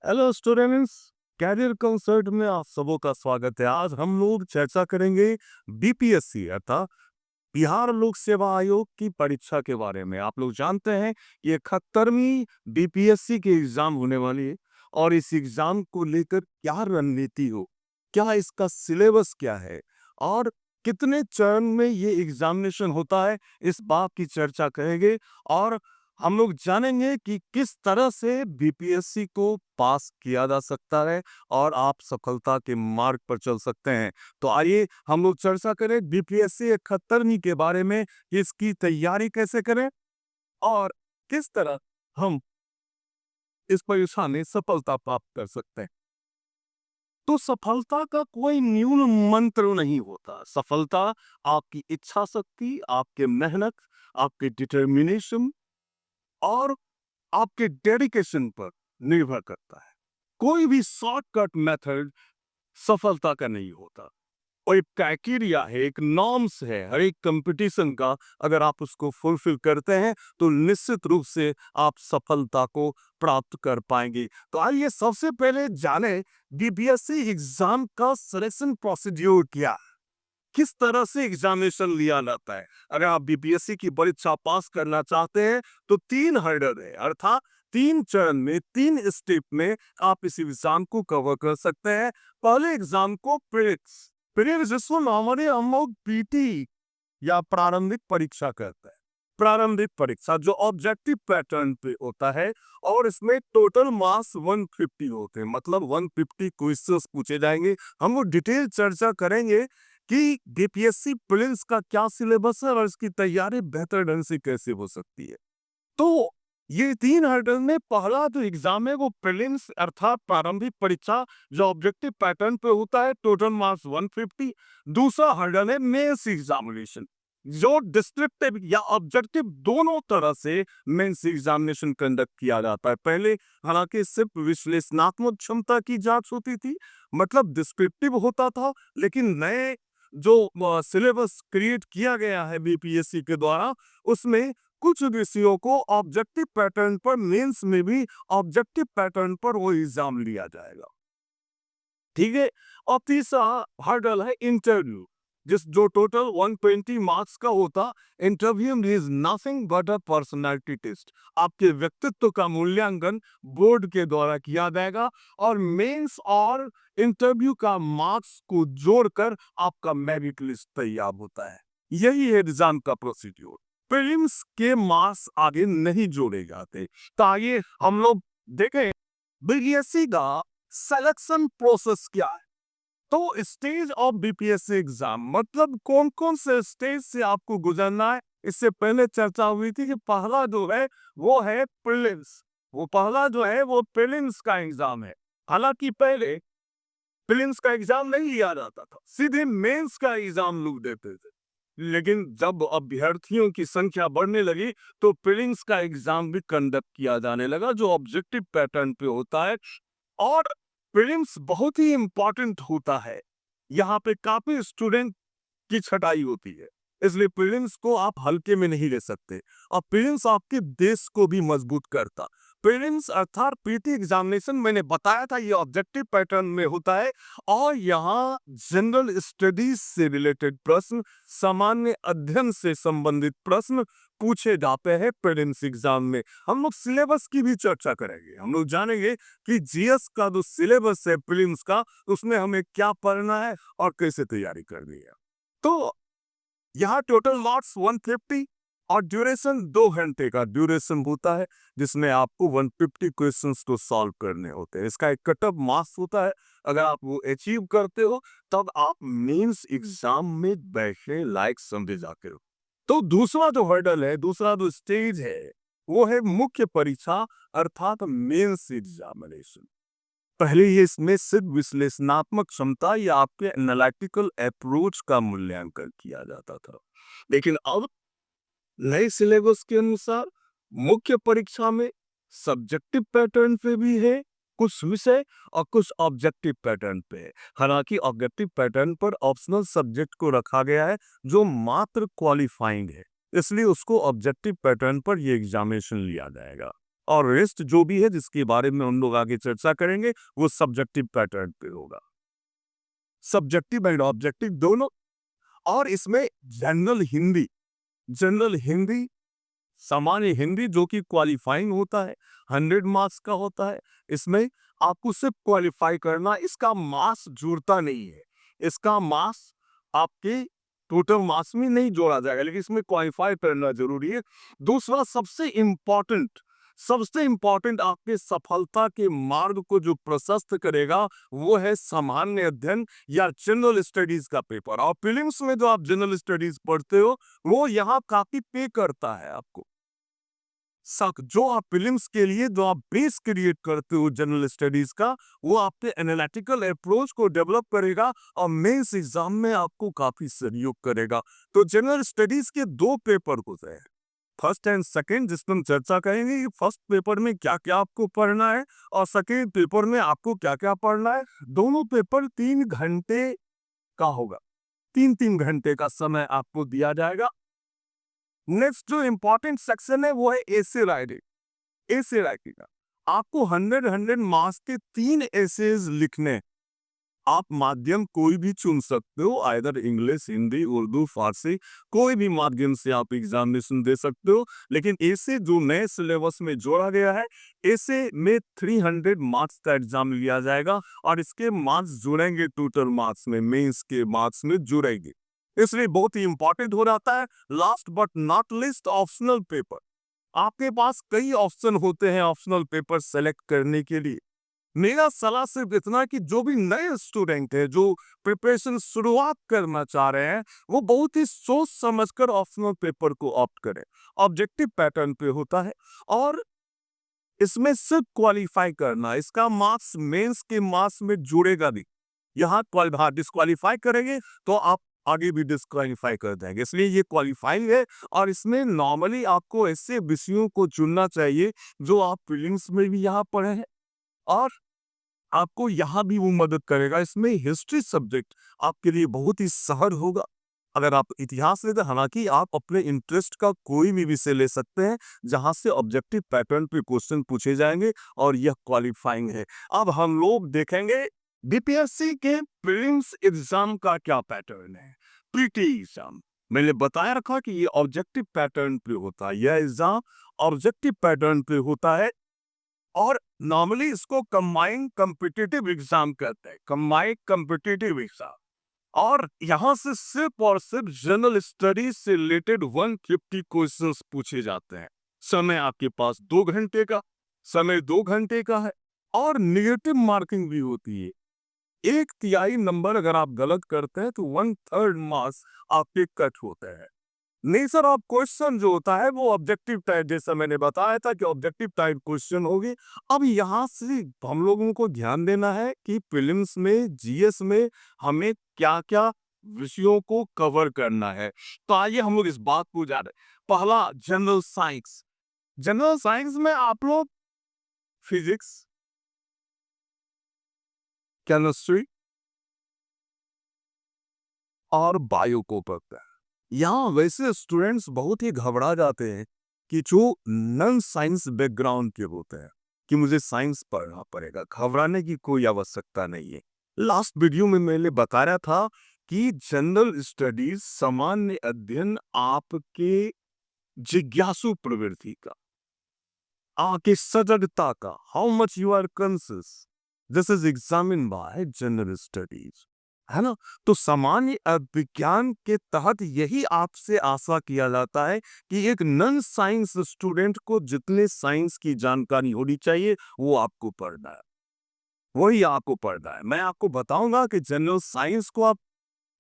Hello students, career concert में आप सबों का स्वागत है। आज हम लोग चर्चा करेंगे बीपीएससी अर्थात बिहार लोक सेवा आयोग की परीक्षा के बारे में। आप लोग जानते हैं ये 71वीं बीपीएससी की एग्जाम होने वाली है और इस एग्जाम को लेकर क्या रणनीति हो, क्या इसका सिलेबस क्या है और कितने चरण में ये एग्जामिनेशन होता है, इस बात की चर्चा करेंगे। और हम लोग जानेंगे कि किस तरह से बीपीएससी को पास किया जा सकता है और आप सफलता के मार्ग पर चल सकते हैं। तो आइए हम लोग चर्चा करें बीपीएससी 71वीं के बारे में, कि इसकी तैयारी कैसे करें और किस तरह हम इस परीक्षा में सफलता प्राप्त कर सकते हैं। तो सफलता का कोई न्यून मंत्र नहीं होता। सफलता आपकी इच्छा शक्ति, आपके मेहनत, आपके डिटर्मिनेशन और आपके डेडिकेशन पर निर्भर करता है। कोई भी शॉर्टकट मेथड सफलता का नहीं होता। और एक क्राइटेरिया है, एक नॉर्म्स है हर एक कंपटीशन का। अगर आप उसको फुलफिल करते हैं तो निश्चित रूप से आप सफलता को प्राप्त कर पाएंगे। तो आइए सबसे पहले जाने बीपीएससी एग्जाम का सिलेक्शन प्रोसीड्यूर क्या है, किस तरह से एग्जामिनेशन लिया जाता है। अगर आप बीपीएससी की परीक्षा पास करना चाहते हैं तो 3 हर्डल है, अर्थात 3 चरण में 3 स्टेप में आप इस एग्जाम को कवर कर सकते हैं। पहले एग्जाम को प्रीलिम्स, प्रीलिम्स जिसको नॉर्मली हम लोग पीटी या प्रारंभिक परीक्षा कहते हैं। प्रारंभिक परीक्षा जो ऑब्जेक्टिव पैटर्न पे होता है और इसमें टोटल मार्क्स 150 होते हैं, मतलब 150 क्वेश्चंस पूछे जाएंगे। हम लोग डिटेल चर्चा करेंगे कि बीपीएससी प्रीलिम्स का क्या सिलेबस है और इसकी तैयारी बेहतर ढंग से कैसे हो सकती है। तो ये 3 हर्डल में पहला जो एग्जाम है वो प्रीलिम्स अर्थात प्रारंभिक परीक्षा जो ऑब्जेक्टिव पैटर्न पे होता है, टोटल मार्क्स 150। दूसरा हर्डल है मेंस एग्जामिनेशन जो डिस्क्रिप्टिव या ऑब्जेक्टिव दोनों तरह से मेंस एग्जामिनेशन कंडक्ट किया जाता है। पहले हालांकि सिर्फ विश्लेषणात्मक क्षमता की जांच होती थी, मतलब डिस्क्रिप्टिव होता था, लेकिन नए जो सिलेबस क्रिएट किया गया है बीपीएससी के द्वारा उसमें कुछ विषयों को ऑब्जेक्टिव पैटर्न पर, मेंस में भी ऑब्जेक्टिव पैटर्न पर वो एग्जाम लिया जाएगा। ठीक है। और तीसरा हर्डल है इंटरव्यू, जिस जो टोटल 120 मार्क्स का होता। Interview is nothing but a personality test. आपके व्यक्तित्व का मूल्यांकन बोर्ड के द्वारा किया जाएगा और मेंस और इंटरव्यू का मार्क्स को जोड़कर आपका मेरिट लिस्ट तैयार होता है। यही है एग्जाम का प्रोसीड्यूर। प्रीलिम्स के मार्क्स आगे नहीं जोड़े जाते। तो आइए हम लोग देखें बीपीएससी का सिलेक्शन प्रोसेस क्या है। तो स्टेज ऑफ बीपीएससी एग्जाम मतलब कौन कौन से स्टेज से आपको गुजरना है। इससे पहले चर्चा हुई थी कि पहला जो है वो है प्रीलिम्स। वो पहला जो है वो प्रीलिम्स का एग्जाम है। हालांकि पहले प्रीलिम्स का एग्जाम नहीं लिया जाता था, सीधे मेंस का एग्जाम लोग देते थे। लेकिन जब अभ्यर्थियों की संख्या बढ़ने लगी तो प्रीलिम्स का एग्जाम भी कंडक्ट किया जाने लगा जो ऑब्जेक्टिव पैटर्न पे होता है। और प्रीलिम्स बहुत ही इंपॉर्टेंट होता है। यहाँ पे काफी स्टूडेंट की छटाई होती है, इसलिए प्रीलिम्स को आप हल्के में नहीं ले सकते। और प्रीलिम्स आपके देश को भी मजबूत करता। प्रीलिम्स अर्थात पीटी एग्जामिनेशन मैंने बताया था ये ऑब्जेक्टिव पैटर्न में होता है और यहाँ जनरल स्टडीज से रिलेटेड प्रश्न, सामान्य अध्ययन से संबंधित प्रश्न पूछे जाते हैं प्रीलिम्स एग्जाम में। हम लोग सिलेबस की भी चर्चा करेंगे। हम लोग जानेंगे कि जीएस का जो सिलेबस है प्रीलिम्स का, उसमें हमें क्या पढ़ना है और कैसे तैयारी करनी है। तो यहाँ टोटल मार्क्स 150 और ड्यूरेशन 2 घंटे का ड्यूरेशन होता है, जिसमें आपको 150 क्वेश्चंस को सॉल्व करने होते हैं। इसका एक कट ऑफ मार्क्स होता है। अगर आप वो अचीव करते हो तब आप मेंस एग्जाम में बैठने लायक समझे जाते हो। तो दूसरा जो हर्डल है, दूसरा जो स्टेज है वो है मुख्य परीक्षा अर्थात मेंस एग्जामिनेशन। पहले ये इसमें सिर्फ विश्लेषणात्मक क्षमता या आपके एनालिटिकल अप्रोच का मूल्यांकन किया जाता था, लेकिन अब नए सिलेबस के अनुसार मुख्य परीक्षा में सब्जेक्टिव पैटर्न पे भी है कुछ विषय और कुछ ऑब्जेक्टिव पैटर्न पे है। हालांकि ऑब्जेक्टिव पैटर्न पर ऑप्शनल सब्जेक्ट को रखा गया है जो मात्र क्वालिफाइंग है, इसलिए उसको ऑब्जेक्टिव पैटर्न पर ये एग्जामिनेशन लिया जाएगा। और रेस्ट जो भी है जिसके बारे में हम लोग आगे चर्चा करेंगे वो सब्जेक्टिव पैटर्न पे होगा। सब्जेक्टिव एंड ऑब्जेक्टिव दोनों। और इसमें जनरल हिंदी सामान्य हिंदी जो कि क्वालिफाइंग होता है, 100 मार्क्स का होता है। इसमें आपको सिर्फ क्वालिफाई करना, इसका मार्क्स जुड़ता नहीं है। इसका मार्क्स आपके टोटल मार्क्स में नहीं जोड़ा जाएगा, लेकिन इसमें क्वालिफाई करना जरूरी है। दूसरा सबसे इंपॉर्टेंट आपके सफलता के मार्ग को जो प्रशस्त करेगा वो है सामान्य अध्ययन या जनरल स्टडीज का पेपर। और प्रीलिम्स में जो आप जनरल स्टडीज पढ़ते हो वो यहाँ काफी पे करता है आपको। जो आप प्रीलिम्स के लिए जो आप बेस क्रिएट करते हो जनरल स्टडीज का, वो आपके एनालिटिकल अप्रोच को डेवलप करेगा और मेंस एग्जाम में आपको काफी सहयोग करेगा। तो जनरल स्टडीज के दो पेपर होते हैं, फर्स्ट एंड सेकंड, जिसमें हम चर्चा करेंगे कि फर्स्ट पेपर में क्या क्या आपको पढ़ना है और सेकंड पेपर में आपको क्या क्या पढ़ना है। दोनों पेपर 3 घंटे का होगा, 3-3 घंटे का समय आपको दिया जाएगा। नेक्स्ट जो इंपॉर्टेंट सेक्शन है वो है एसे राइटिंग का। आपको 100 मार्क्स के 3 एसेज लिखने। आप माध्यम कोई भी चुन सकते हो, आइदर इंग्लिश, हिंदी, उर्दू, फारसी, कोई भी माध्यम से आप एग्जामिनेशन दे सकते हो। लेकिन एसे जो नए सिलेबस में जोड़ा गया है, एसे में 300 मार्क्स का एग्जाम लिया जाएगा और इसके मार्क्स जुड़ेंगे टोटल मार्क्स में, मेंस के मार्क्स में जुड़ेंगे। इसलिए बहुत ही इंपॉर्टेंट हो जाता है। Last but not list, optional paper. आपके पास कई ऑप्शन होते हैं ऑप्शनल पेपर सेलेक्ट करने के लिए। मेरा सलाह सिर्फ इतना कि जो भी नए स्टूडेंट है जो प्रिपरेशन शुरुआत करना चाह रहे हैं, वो बहुत ही सोच समझकर ऑप्शनल पेपर को ऑप्ट करें। ऑब्जेक्टिव पैटर्न पे होता है और इसमें सिर्फ क्वालिफाई करना, इसका मार्क्स मेंस के मार्क्स में जुड़ेगा नहीं। यहाँ डिस्क्वालीफाई करेंगे तो आप आगे भी डिस्क्वालीफाई कर देंगे, इसलिए ये क्वालिफाइंग है। और इसमें नॉर्मली आपको ऐसे विषयों को चुनना चाहिए जो आप प्रीलिम्स में भी यहाँ पढ़े हैं और आपको यहाँ भी वो मदद करेगा। इसमें हिस्ट्री सब्जेक्ट आपके लिए बहुत ही सहज होगा। अगर आप इतिहास लेते, हालांकि आप अपने इंटरेस्ट का कोई भी विषय ले सकते हैं जहां से ऑब्जेक्टिव पैटर्न पे क्वेश्चन पूछे जाएंगे और यह क्वालिफाइंग है। अब हम लोग देखेंगे बीपीएससी के प्रीलिम्स एग्जाम का क्या पैटर्न है। पीटी एग्जाम मैंने बताया रखा कि ये ऑब्जेक्टिव पैटर्न पे होता है, यह एग्जाम ऑब्जेक्टिव पैटर्न पे होता है और नॉर्मली इसको कंबाइंड कॉम्पिटिटिव एग्जाम कहते हैं, कंबाइंड कॉम्पिटिटिव एग्जाम। और यहां से सिर्फ और सिर्फ जनरल स्टडीज से रिलेटेड 150 क्वेश्चंस पूछे जाते हैं। समय आपके पास 2 घंटे का, समय 2 घंटे का है और निगेटिव मार्किंग भी होती है। 1/3 नंबर अगर आप गलत करते हैं तो 1/3 मार्क्स आपके कट होते हैं। नेचर ऑफ क्वेश्चन जो होता है वो ऑब्जेक्टिव टाइप, जैसा मैंने बताया था कि ऑब्जेक्टिव टाइप क्वेश्चन होगी। अब यहाँ से हम लोगों को ध्यान देना है कि प्रीलिम्स में, जीएस में हमें क्या क्या विषयों को कवर करना है। तो आइए हम लोग इस बात को जाने। पहला, जनरल साइंस। जनरल साइंस में आप लोग फिजिक्स, केमिस्ट्री और बायो को पढ़ते हैं। यहाँ वैसे स्टूडेंट्स बहुत ही घबरा जाते हैं कि जो नॉन साइंस बैकग्राउंड के होते हैं कि मुझे साइंस पढ़ना पड़ेगा। घबराने की कोई आवश्यकता नहीं है। लास्ट वीडियो में मैंने बताया था कि जनरल स्टडीज, सामान्य अध्ययन आपके जिज्ञासु प्रवृत्ति का, आपके सजगता का, how much you are conscious, this is examine by general studies, है ना। तो सामान्य विज्ञान के तहत यही आपसे आशा किया जाता है कि एक नॉन साइंस स्टूडेंट को जितने साइंस की जानकारी होनी चाहिए वो आपको पढ़ना है, वही आपको पढ़ना है। मैं आपको बताऊंगा कि जनरल साइंस को आप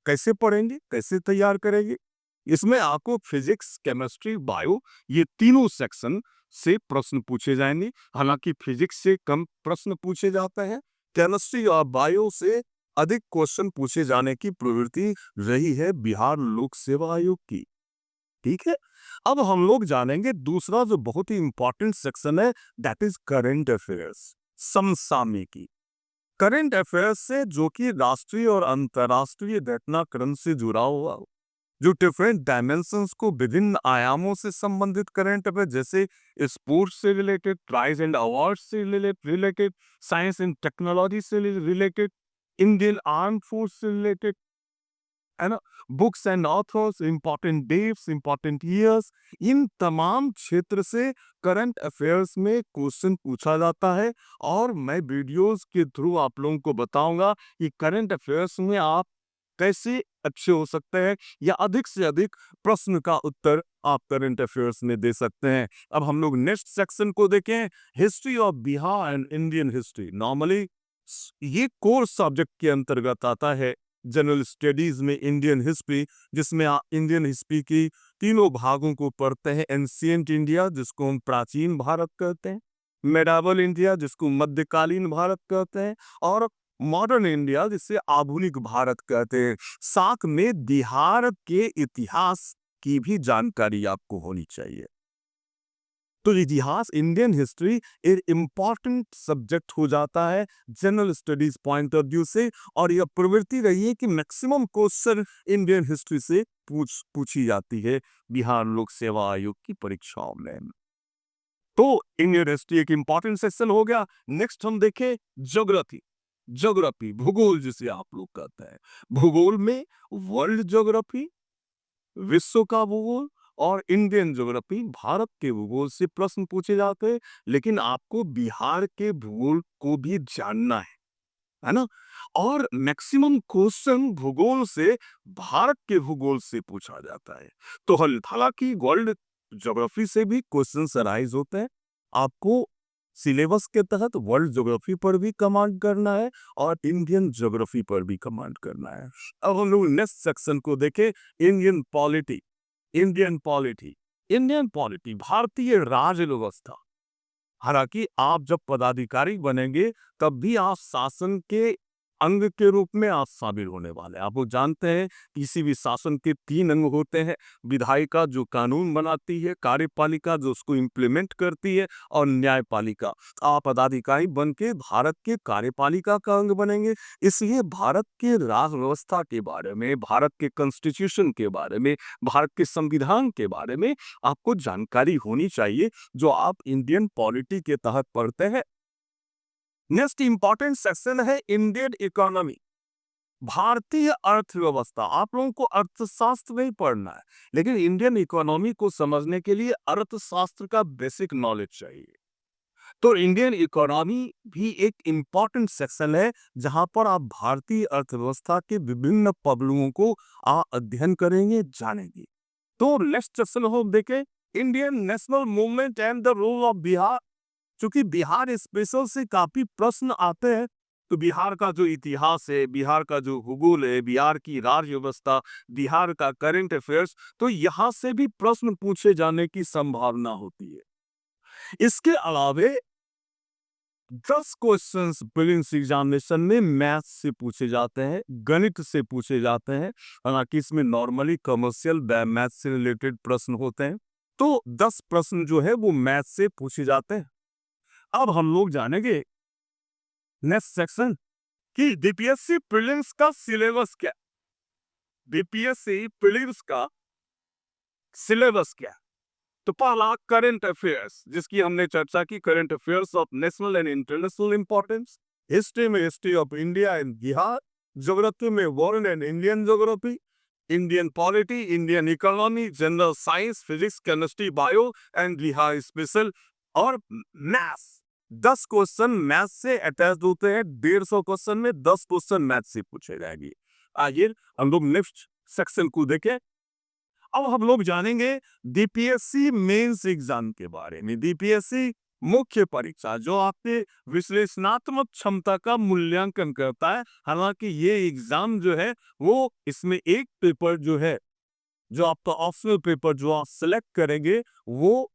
कैसे पढ़ेंगे, कैसे तैयार करेंगे। इसमें आपको फिजिक्स, केमिस्ट्री, बायो, ये तीनों सेक्शन से प्रश्न पूछे जाएंगे। हालांकि फिजिक्स से कम प्रश्न पूछे जाते हैं, केमिस्ट्री और बायो से अधिक क्वेश्चन पूछे जाने की प्रवृत्ति रही है बिहार लोक सेवा आयोग की। ठीक है, अब हम लोग जानेंगे दूसरा जो बहुत ही इंपॉर्टेंट सेक्शन है, दैट इज करंट अफेयर्स, समसामयिकी। करंट अफेयर्स से जो कि राष्ट्रीय और अंतर्राष्ट्रीय घटनाक्रम से जुड़ा हुआ जो डिफरेंट डायमेंशंस को विभिन्न आयामों से संबंधित करंट अफेयर, जैसे स्पोर्ट्स से रिलेटेड, प्राइज एंड अवार्ड से रिलेटेड, साइंस एंड टेक्नोलॉजी से रिलेटेड, इंडियन आर्म फोर्स से रिलेटेड, है ना, books and authors, important dates, important years, इन तमाम क्षेत्र से करंट अफेयर्स में क्वेश्चन पूछा जाता है। और मैं वीडियोस के थ्रू आप लोगों को बताऊंगा कि करंट अफेयर्स में आप कैसे अच्छे हो सकते हैं या अधिक से अधिक प्रश्न का उत्तर आप करंट अफेयर्स में दे सकते हैं। अब हम लोग नेक्स्ट सेक्शन को देखें, history of Bihar and Indian history. Normally ये कोर्स सब्जेक्ट के अंतर्गत आता है जनरल स्टडीज में इंडियन हिस्ट्री, जिसमें आप इंडियन हिस्ट्री की तीनों भागों को पढ़ते हैं। एंशिएंट इंडिया, जिसको हम प्राचीन भारत कहते हैं, मेडावल इंडिया, जिसको मध्यकालीन भारत कहते हैं, और मॉडर्न इंडिया, जिसे आधुनिक भारत कहते हैं। साथ में बिहार के इतिहास की भी जानकारी आपको होनी चाहिए। तो इतिहास, इंडियन हिस्ट्री एक इम्पॉर्टेंट सब्जेक्ट हो जाता है general studies point of view से। और यह प्रवृत्ति रही है कि मैक्सिमम क्वेश्चन इंडियन हिस्ट्री से पूछी जाती है बिहार लोक सेवा आयोग की परीक्षाओं में। तो इंडियन हिस्ट्री एक इंपॉर्टेंट सेक्शन हो गया। नेक्स्ट हम देखें ज्योग्राफी। ज्योग्राफी, भूगोल जिसे आप लोग कहते हैं। भूगोल में वर्ल्ड ज्योग्राफी, विश्व का भूगोल, और इंडियन ज्योग्राफी, भारत के भूगोल से प्रश्न पूछे जाते हैं। लेकिन आपको बिहार के भूगोल को भी जानना है ना। और मैक्सिमम क्वेश्चन भूगोल से, भारत के भूगोल से पूछा जाता है। तो हालांकि वर्ल्ड ज्योग्राफी से भी क्वेश्चंस अराइज होते हैं। आपको सिलेबस के तहत वर्ल्ड ज्योग्राफी पर भी कमांड करना है और इंडियन ज्योग्राफी पर भी कमांड करना है। अब हम लोग नेक्स्ट सेक्शन को देखें, Indian polity. Indian polity, Indian polity भारतीय राज व्यवस्था। हालांकि आप जब पदाधिकारी बनेंगे तब भी आप शासन के अंग के रूप में आप शामिल होने वाले हैं। आप वो जानते हैं किसी भी शासन के 3 अंग होते हैं। विधायिका जो कानून बनाती है, कार्यपालिका जो उसको इम्प्लीमेंट करती है, और न्यायपालिका। आप पदाधिकारी बन के भारत के कार्यपालिका का अंग बनेंगे। इसलिए भारत के राज व्यवस्था के बारे में, भारत के कॉन्स्टिट्यूशन के बारे में, भारत के संविधान के बारे में आपको जानकारी होनी चाहिए, जो आप इंडियन पॉलिटी के तहत पढ़ते हैं। नेक्स्ट इंपॉर्टेंट सेक्शन है इंडियन इकोनॉमी, भारतीय अर्थव्यवस्था। आप लोगों को अर्थशास्त्र नहीं पढ़ना है, लेकिन इंडियन इकोनॉमी को समझने के लिए अर्थशास्त्र का बेसिक नॉलेज चाहिए। तो इंडियन इकोनॉमी भी एक इंपॉर्टेंट सेक्शन है, जहां पर आप भारतीय अर्थव्यवस्था के विभिन्न पहलुओं को अध्ययन करेंगे, जानेंगे। तो नेक्स्ट सेक्शन हम देखें, Indian national movement and the role of Bihar. चूंकि बिहार स्पेशल से काफी प्रश्न आते हैं, तो बिहार का जो इतिहास है, बिहार का जो भूगोल है, बिहार की राज्य व्यवस्था, बिहार का करंट अफेयर्स, तो यहाँ से भी प्रश्न पूछे जाने की संभावना होती है। इसके अलावे 10 क्वेश्चंस प्रीलिम्स एग्जामिनेशन में मैथ्स से पूछे जाते हैं, गणित से पूछे जाते हैं। हालांकि इसमें नॉर्मली कमर्शियल मैथ्स से रिलेटेड प्रश्न होते हैं। तो 10 प्रश्न जो है वो मैथ्स से पूछे जाते हैं। अब हम लोग जानेंगे नेक्स्ट सेक्शन कि बीपीएससी प्रीलिम्स का सिलेबस क्या। बीपीएससी प्रीलिम्स का सिलेबस क्या। तो पहला करंट अफेयर्स, जिसकी हमने चर्चा की, current affairs of national and international importance. History में history of India and Bihar. Geography में world and Indian geography. Indian polity, Indian economy, general science, physics, chemistry, bio and Bihar special. और मैथ्स, 10 क्वेश्चन मैथ्स से attach होते हैं। 150 question में 10 question maths से पूछे जाएंगे। आइए हम लोग नेक्स्ट सेक्शन को देखें। अब हम लोग जानेंगे डीपीएससी मेंस एग्जाम के बारे में। डीपीएससी मुख्य परीक्षा, जो आपके विश्लेषणात्मक क्षमता का मूल्यांकन करता है। हालांकि ये एग्जाम जो है वो, इसमें एक पेपर जो है, जो आपका ऑप्शनल पेपर जो आप सिलेक्ट करेंगे, वो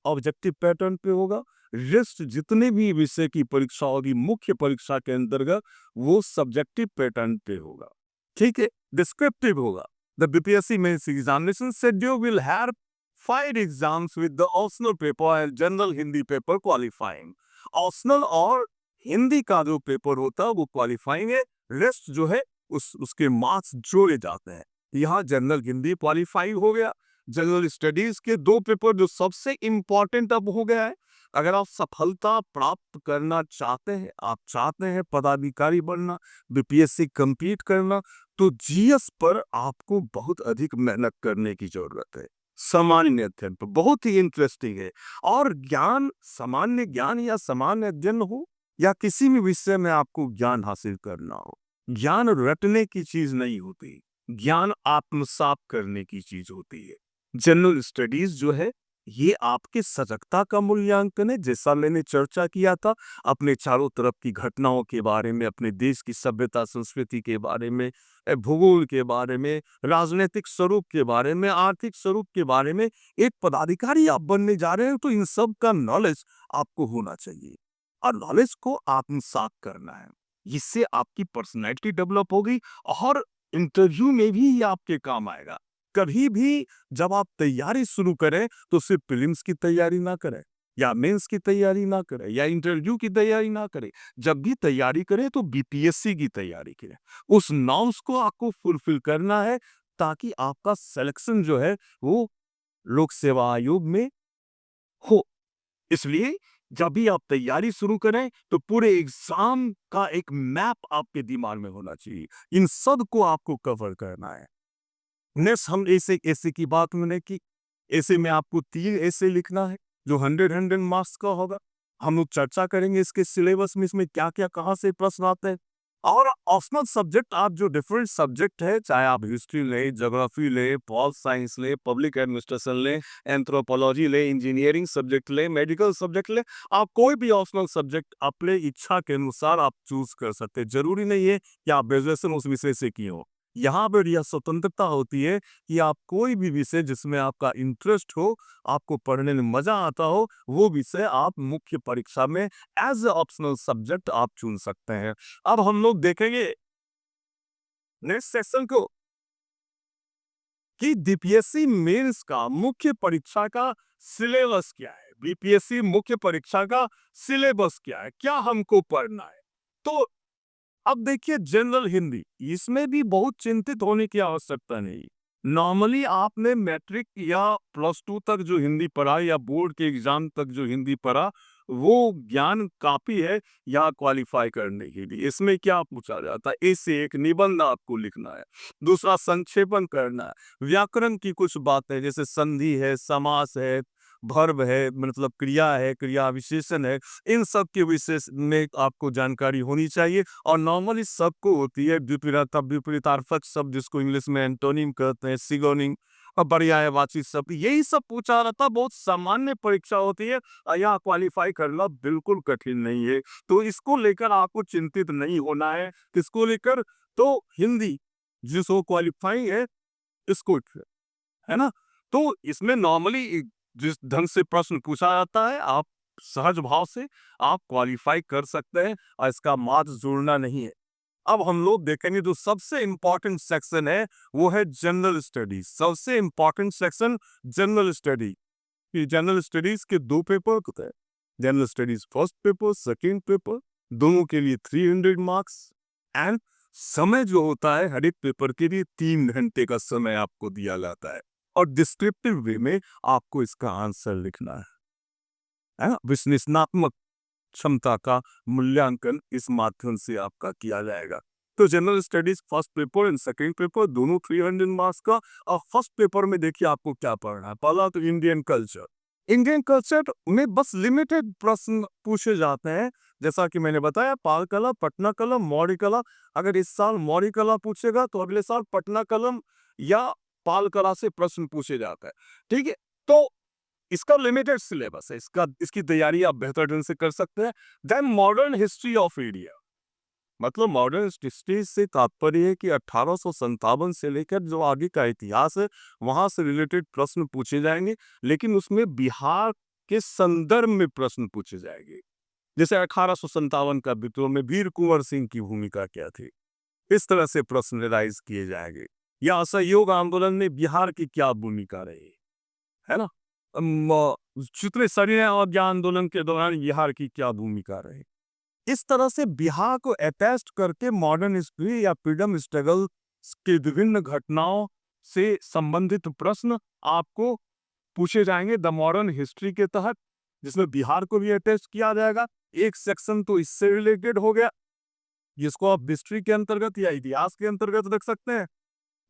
ऑब्जेक्टिव पैटर्न पे होगा। रेस्ट जितने भी विषय की परीक्षा होगी मुख्य परीक्षा के अंतर्गत, वो सब्जेक्टिव पैटर्न पे होगा। ठीक है, डिस्क्रिप्टिव होगा। The BPSC mains examination schedule will have 5 exams with the optional paper and general Hindi paper qualifying. Optional और हिंदी का जो पेपर होता है वो क्वालिफाइंग है। रेस्ट जो है उसके मार्क्स जोड़े जाते हैं। यहाँ जनरल हिंदी क्वालिफाई हो गया। जनरल स्टडीज के 2 पेपर जो सबसे इम्पोर्टेंट अब हो गया है, अगर आप सफलता प्राप्त करना चाहते हैं, आप चाहते हैं पदाधिकारी बनना, बीपीएससी कंप्लीट करना, तो जीएस पर आपको बहुत अधिक मेहनत करने की जरूरत है। सामान्य अध्ययन पर बहुत ही इंटरेस्टिंग है। और ज्ञान, सामान्य ज्ञान या सामान्य अध्ययन हो या किसी भी विषय में आपको ज्ञान हासिल करना हो, ज्ञान रटने की चीज नहीं होती, ज्ञान आत्मसात करने की चीज होती है। जनरल स्टडीज जो है, ये आपके सजगता का मूल्यांकन है, जैसा मैंने चर्चा किया था, अपने चारों तरफ की घटनाओं के बारे में, अपने देश की सभ्यता संस्कृति के बारे में, भूगोल के बारे में, राजनीतिक स्वरूप के बारे में, आर्थिक स्वरूप के बारे में। एक पदाधिकारी आप बनने जा रहे हो तो इन सब का नॉलेज आपको होना चाहिए और नॉलेज को आत्मसात करना है। इससे आपकी पर्सनैलिटी डेवलप होगी और इंटरव्यू में भी ये आपके काम आएगा। कभी भी जब आप तैयारी शुरू करें तो सिर्फ प्रीलिम्स की तैयारी ना करें या मेंस की तैयारी ना करें या इंटरव्यू की तैयारी ना करें। जब भी तैयारी करें तो बीपीएससी की तैयारी करें। उस नॉर्म्स को आपको फुलफिल करना है ताकि आपका सिलेक्शन जो है वो लोक सेवा आयोग में हो। इसलिए जब भी आप तैयारी शुरू करें तो पूरे एग्जाम का एक मैप आपके दिमाग में होना चाहिए। इन सब को आपको कवर करना है। नेक्स्ट हम ऐसे ऐसे की बात मैंने की। ऐसे में आपको 3 ऐसे लिखना है जो 100 मार्क्स का होगा। हम लोग चर्चा करेंगे इसके सिलेबस में, इसमें क्या क्या कहाँ से प्रश्न आते हैं। और ऑप्शनल सब्जेक्ट, आप जो डिफरेंट सब्जेक्ट है, चाहे आप हिस्ट्री लें, ज्योग्राफी लें, पॉल साइंस लें, पब्लिक एडमिनिस्ट्रेशन लें, एंथ्रोपोलॉजी लें, इंजीनियरिंग सब्जेक्ट लें, मेडिकल सब्जेक्ट लें, आप कोई भी ऑप्शनल सब्जेक्ट अपने इच्छा के अनुसार आप चूज कर सकते हैं। जरूरी नहीं है कि आप ग्रेजुएशन उस विषय से किए हो। यहाँ पर यह स्वतंत्रता होती है कि आप कोई भी विषय जिसमें आपका इंटरेस्ट हो, आपको पढ़ने में मजा आता हो, वो विषय आप मुख्य परीक्षा में एज ए ऑप्शनल सब्जेक्ट आप चुन सकते हैं। अब हम लोग देखेंगे नेक्स्ट सेक्शन को कि बीपीएससी मेंस का मुख्य परीक्षा का सिलेबस क्या है। बीपीएससी मुख्य परीक्षा का सिलेबस क्या है, क्या हमको पढ़ना है। तो अब देखिए जनरल हिंदी, इसमें भी बहुत चिंतित होने की आवश्यकता नहीं। नॉर्मली आपने मैट्रिक या +2 तक जो हिंदी पढ़ा या बोर्ड के एग्जाम तक जो हिंदी पढ़ा, वो ज्ञान काफी है यहाँ क्वालिफाई करने के लिए। इसमें क्या पूछा जाता है, ऐसे एक निबंध आपको लिखना है, दूसरा संक्षेपण करना है, व्याकरण की कुछ बातें जैसे संधि है, समास है, वर्ब है, मतलब क्रिया है, क्रिया विशेषण है, इन सब के विशेष में आपको जानकारी होनी चाहिए। और नॉर्मली सबको होती है विपरीत विपरीतार्थक शब्द, जिसको इंग्लिश में एंटोनिम कहते हैं, सिनोनिम और पर्यायवाची शब्द, यही सब पूछा रहता। बहुत सामान्य परीक्षा होती है, यहाँ क्वालिफाई करना बिल्कुल कठिन नहीं है। तो इसको लेकर आपको चिंतित नहीं होना है। किसको लेकर? तो हिंदी जिसको क्वालिफाई है इसको, है ना। तो इसमें नॉर्मली जिस ढंग से प्रश्न पूछा जाता है, आप सहज भाव से आप क्वालिफाई कर सकते हैं और इसका मार्क्स जोड़ना नहीं है। अब हम लोग देखेंगे जो सबसे इंपॉर्टेंट सेक्शन है वो है जनरल स्टडीज। सबसे important section general study. General studies के 2 पेपर होते हैं। General studies first paper, second paper, दोनों के लिए 300 मार्क्स। एंड समय जो होता है हर एक पेपर के लिए 3 घंटे का समय आपको दिया जाता है और डिस्क्रिप्टिव वे में आपको इसका आंसर लिखना है ना। विश्लेषणात्मक क्षमता का मूल्यांकन इस माध्यम से आपका किया जाएगा। तो general studies first paper and second paper दोनों 300 मार्क्स का। और फर्स्ट पेपर में देखिए आपको क्या पढ़ना है। पहला तो इंडियन कल्चर। इंडियन कल्चर में बस लिमिटेड प्रश्न पूछे जाते हैं। जैसा कि मैंने बताया, पाल कला, पटना कलम, मौर्य कला। अगर इस साल मौर्य कला पूछेगा तो अगले साल पटना कलम या पाल कला से प्रश्न पूछे जाते हैं। ठीक है, तो इसका लिमिटेड सिलेबस है, इसकी तैयारी आप बेहतर ढंग से कर सकते हैं। Then modern history of India, मतलब मॉडर्न हिस्ट्री से तात्पर्य है कि 1857 से लेकर जो आगे का इतिहास है वहां से रिलेटेड प्रश्न पूछे जाएंगे, लेकिन उसमें बिहार के संदर्भ में प्रश्न पूछे जाएंगे। जैसे 1857 का विद्रोह में वीर कुंवर सिंह की भूमिका क्या थी, इस तरह से प्रश्न राइज किए जाएंगे। या असहयोग आंदोलन में बिहार की क्या भूमिका रही, है ना। चित्रे सरिया और ज्ञान आंदोलन के दौरान बिहार की क्या भूमिका रही। इस तरह से बिहार को अटैच करके मॉडर्न हिस्ट्री या फ्रीडम स्ट्रगल की विभिन्न घटनाओं से संबंधित प्रश्न आपको पूछे जाएंगे द मॉडर्न हिस्ट्री के तहत, जिसमें बिहार को भी अटैच किया जाएगा। एक सेक्शन तो इससे रिलेटेड हो गया, जिसको आप हिस्ट्री के अंतर्गत या इतिहास के अंतर्गत रख सकते हैं।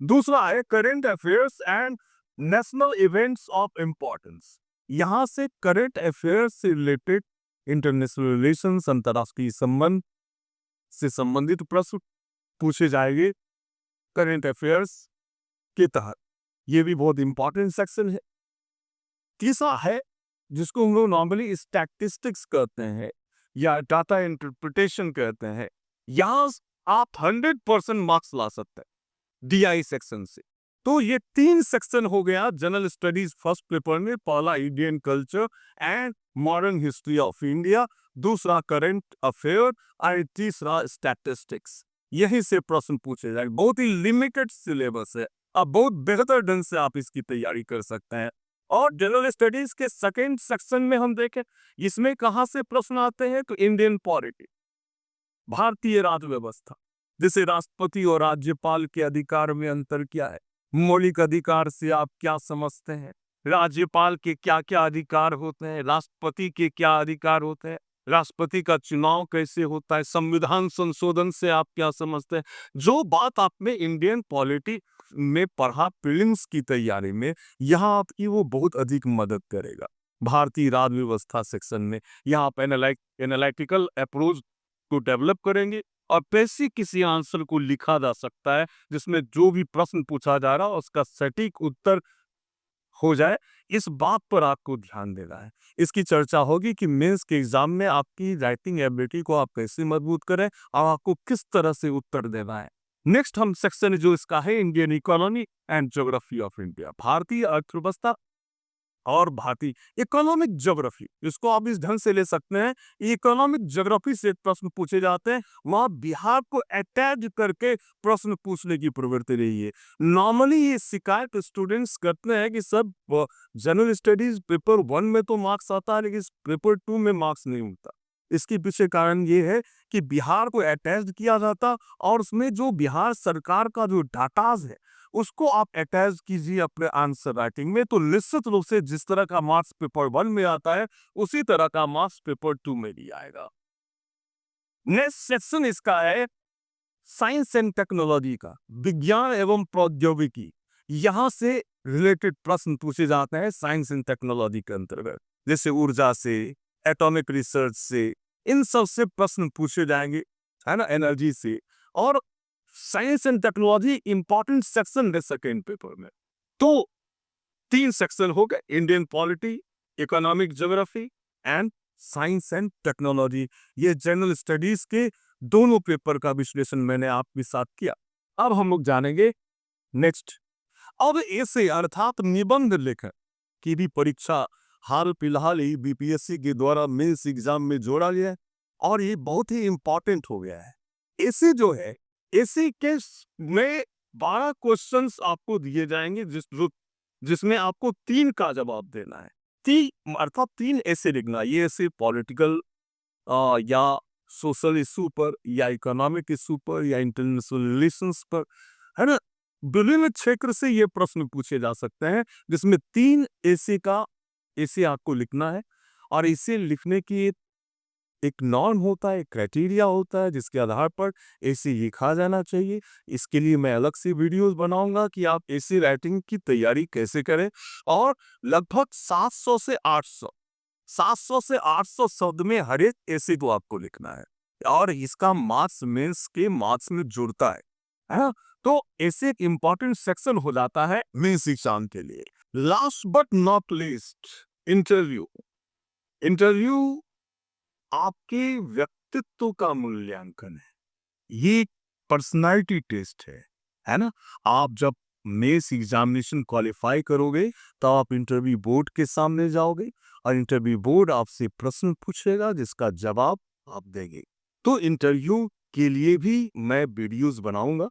दूसरा है current affairs and national events of importance. यहां से करंट अफेयर्स से रिलेटेड इंटरनेशनल रिलेशंस, अंतरराष्ट्रीय संबंध से संबंधित प्रश्न पूछे जाएंगे करंट अफेयर्स के तहत। ये भी बहुत इंपॉर्टेंट सेक्शन है। तीसरा है जिसको हम लोग नॉर्मली स्टैटिस्टिक्स कहते हैं या डाटा इंटरप्रिटेशन कहते हैं। यहां आप 100% मार्क्स ला सकते हैं डीआई सेक्शन से। तो ये 3 सेक्शन हो गया जनरल स्टडीज फर्स्ट पेपर में। पहला Indian culture and modern history of India, दूसरा करंट अफेयर और तीसरा स्टैटिस्टिक्स। यहीं से प्रश्न पूछे जाएंगे। बहुत ही लिमिटेड सिलेबस है, अब बहुत बेहतर ढंग से आप इसकी तैयारी कर सकते हैं। और जनरल स्टडीज के सेकेंड सेक्शन में हम देखें इसमें कहां से प्रश्न आते हैं, तो इंडियन पॉलिटी, भारतीय राज्य व्यवस्था, जैसे राष्ट्रपति और राज्यपाल के अधिकार में अंतर क्या है, मौलिक अधिकार से आप क्या समझते हैं, राज्यपाल के क्या क्या अधिकार होते हैं, राष्ट्रपति के क्या अधिकार होते हैं, राष्ट्रपति का चुनाव कैसे होता है, संविधान संशोधन से आप क्या समझते हैं। जो बात आपने इंडियन पॉलिटी में पढ़ा प्रीलिम्स की तैयारी में, यहाँ आपकी वो बहुत अधिक मदद करेगा। भारतीय राज्य व्यवस्था सेक्शन में यहाँ आप एनालिटिकल अप्रोच को डेवलप करेंगे और पैसे किसी आंसर को लिखा जा सकता है जिसमें जो भी प्रश्न पूछा जा रहा है उसका सटीक उत्तर हो जाए। इस बात पर आपको ध्यान देना है। इसकी चर्चा होगी कि मेंस के एग्जाम में आपकी राइटिंग एबिलिटी को आप कैसे मजबूत करें और आपको किस तरह से उत्तर देना है। नेक्स्ट हम सेक्शन जो इसका है Indian economy and geography of India, भारतीय अर्थव्यवस्था और भारतीय इकोनॉमिक ज्योग्राफी। इसको आप इस ढंग से ले सकते हैं, इकोनॉमिक ज्योग्राफी से प्रश्न पूछे जाते हैं। वहां बिहार को अटैच करके प्रश्न पूछने की प्रवृत्ति रही है। नॉर्मली ये शिकायत स्टूडेंट्स करते हैं कि सब जनरल स्टडीज पेपर 1 में तो मार्क्स आता है लेकिन पेपर 2 में मार्क्स नहीं मिलता। इसके पीछे कारण ये है कि बिहार को अटैच किया जाता और उसमें जो बिहार सरकार का जो डाटाज है उसको आप अटैच कीजिए अपने आंसर राइटिंग में, तो निश्चित रूप से जिस तरह का मार्क्स पेपर 1 में आता है उसी तरह का मार्क्स पेपर 2 में भी आएगा। नेक्स्ट सेक्शन इसका है साइंस एंड टेक्नोलॉजी का, विज्ञान एवं प्रौद्योगिकी। यहां से रिलेटेड प्रश्न पूछे जाते हैं साइंस एंड टेक्नोलॉजी के अंतर्गत, जैसे ऊर्जा से, एटॉमिक रिसर्च से, इन सब से प्रश्न पूछे जाएंगे, है ना, एनर्जी से। और science and technology important section है सेकेंड पेपर में। तो 3 सेक्शन हो गए, Indian polity, economic geography and science and technology. ये जनरल स्टडीज के दोनों पेपर का विश्लेषण मैंने आपके साथ किया। अब हम लोग जानेंगे नेक्स्ट। अब ऐसे अर्थात निबंध लेखन की भी परीक्षा हाल फिलहाल ही बीपीएससी के द्वारा मेंस एग्जाम में जोड़ा गया है और ये बहुत ही इंपॉर्टेंट हो गया है। ऐसे जो है ऐसे केस में 12 क्वेश्चंस आपको दिए जाएंगे जिसमें आपको 3 का जवाब देना है। 3 अर्थात 3 ऐसे लिखना, ये ऐसे पॉलिटिकल या सोशल इशू पर या इकोनॉमिक इशू पर या इंटरनेशनल रिलेशंस पर, है ना। विभिन्न क्षेत्र से ये प्रश्न पूछे जा सकते हैं जिसमें 3 ऐसे आपको लिखना है और इसे लिखने की एक नॉर्म होता है, एक क्राइटेरिया होता है जिसके आधार पर ऐसे लिखा जाना चाहिए। इसके लिए मैं अलग से वीडियोस बनाऊंगा कि आप ऐसे राइटिंग की तैयारी कैसे करें। और लगभग 700 से 800 शब्द में हर एक ऐसे को आपको लिखना है और इसका मार्क्स मेंस के मार्क्स में जुड़ता है ना। तो ऐसे एक इंपॉर्टेंट सेक्शन हो जाता है मेंस एग्जाम के लिए। Last but not least, interview आपके व्यक्तित्व का मूल्यांकन है। ये पर्सनालिटी टेस्ट है ना। आप जब मेंस एग्जामिनेशन क्वालिफाई करोगे तो आप इंटरव्यू बोर्ड के सामने जाओगे और इंटरव्यू बोर्ड आपसे प्रश्न पूछेगा जिसका जवाब आप देंगे। तो इंटरव्यू के लिए भी मैं वीडियोस बनाऊंगा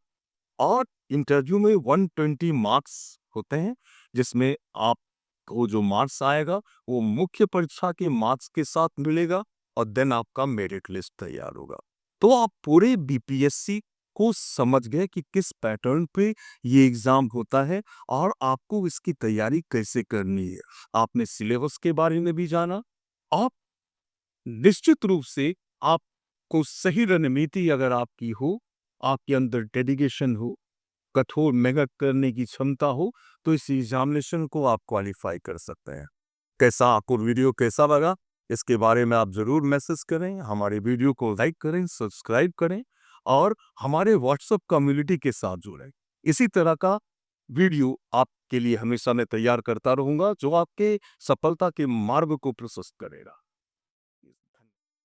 और इंटरव्यू में 120 मार्क्स होते हैं जिसमें आपको जो मार्क्स आएगा वो मुख्य परीक्षा के मार्क्स के साथ मिलेगा और देन आपका मेरिट लिस्ट तैयार होगा। तो आप पूरे बीपीएससी को समझ गए कि किस पैटर्न पे ये एग्जाम होता है और आपको इसकी तैयारी कैसे करनी है। आपने सिलेबस के बारे में भी जाना। आप निश्चित रूप से आपको सही रणनीति अगर आपकी हो, आपके अंदर डेडिकेशन हो, कठोर मेहनत करने की क्षमता हो, तो इस एग्जामिनेशन को आप क्वालिफाई कर सकते हैं। कैसा आपको वीडियो कैसा लगा, इसके बारे में आप ज़रूर मैसेज करें, हमारे वीडियो को लाइक करें, सब्सक्राइब करें और हमारे व्हाट्सएप कम्युनिटी के साथ जुड़ें। इसी तरह का वीडियो आपके लिए हमेशा मैं तैयार करता रहूँगा, जो आपके सफलता के मार्ग को प्रशस्त करेगा।